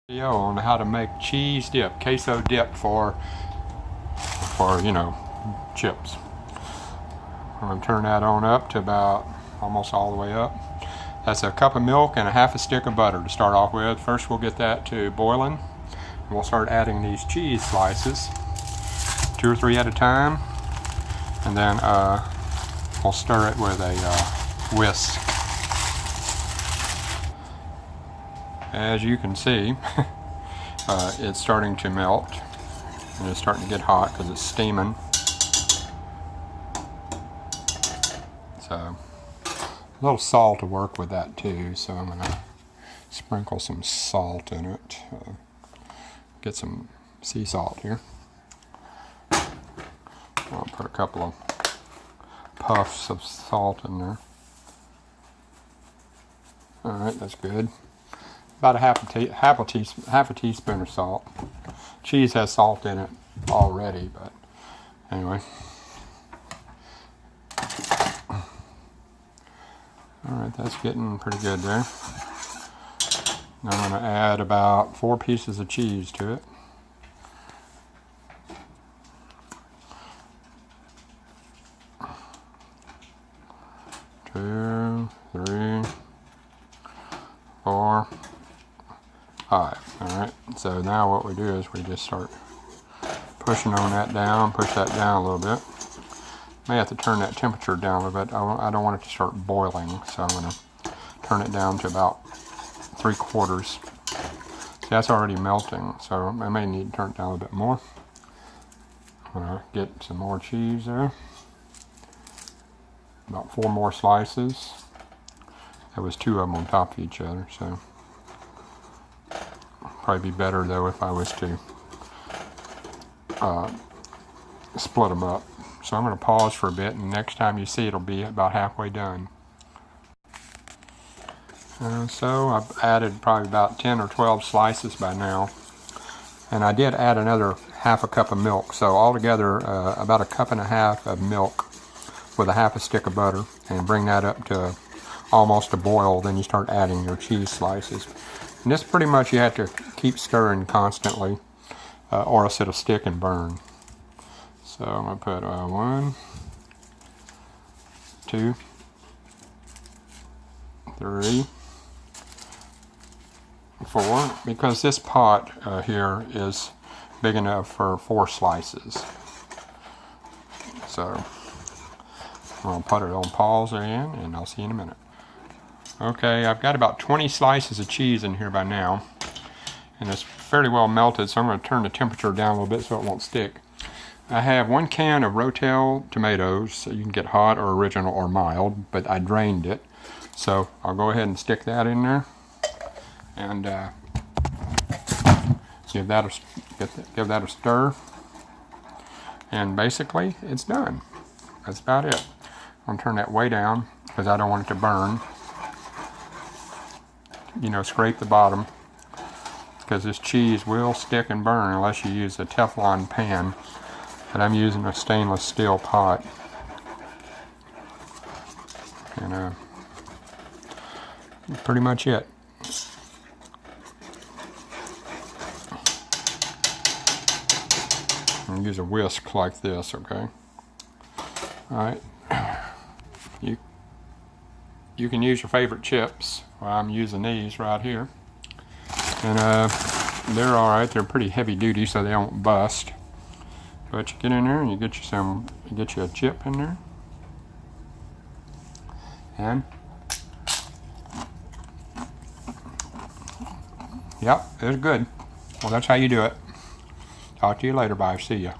Video on how to make cheese dip, queso dip for chips. I'm going to turn that on up to about almost all the way up. That's a cup of milk and a half a stick of butter to start off with. First we'll get that to boiling and we'll start adding these cheese slices, 2 or 3 at a time, and then we'll stir it with a whisk. As you can see, it's starting to melt and it's starting to get hot because it's steaming. So a little salt to work with that too, so I'm going to sprinkle some salt in it. Get some sea salt here. I'll put a couple of puffs of salt in there. Alright, that's good. About a half a teaspoon of salt. Cheese has salt in it already, but anyway. Alright, that's getting pretty good there. Now I'm going to add about 4 pieces of cheese to it. Two, 3, 4, 5. Alright, so now what we do is we just start pushing on that down, push that down a little bit. May have to turn that temperature down a little bit. I don't want it to start boiling, so I'm going to turn it down to about 3/4. See, that's already melting, so I may need to turn it down a little bit more. I'm going to get some more cheese there. About 4 more slices. There was 2 of them on top of each other, so probably be better though if I was to split them up. So I'm going to pause for a bit, and next time you see it'll be about halfway done. So I've added probably about 10 or 12 slices by now, and I did add another half a cup of milk, so altogether about a cup and a half of milk with a half a stick of butter, and bring that up to almost a boil. Then you start adding your cheese slices, and this pretty much you have to keep stirring constantly or else it'll stick and burn. So I'm going to put 1, 2, 3, 4, because this pot here is big enough for 4 slices. So I'm going to put it on pause again, and I'll see you in a minute. Okay, I've got about 20 slices of cheese in here by now, and it's fairly well melted, so I'm going to turn the temperature down a little bit so it won't stick. I have 1 can of Rotel tomatoes, so you can get hot or original or mild, but I drained it. So I'll go ahead and stick that in there, and give that a stir. And basically, it's done. That's about it. I'm going to turn that way down because I don't want it to burn. You know, scrape the bottom, because this cheese will stick and burn unless you use a Teflon pan. But I'm using a stainless steel pot. And pretty much it. I'm gonna use a whisk like this, okay? Alright. You can use your favorite chips. Well, I'm using these right here. And they're alright. They're pretty heavy duty, so they don't bust. But you get in there and you get you a chip in there. And yep, it's good. Well, that's how you do it. Talk to you later. Bye. See ya.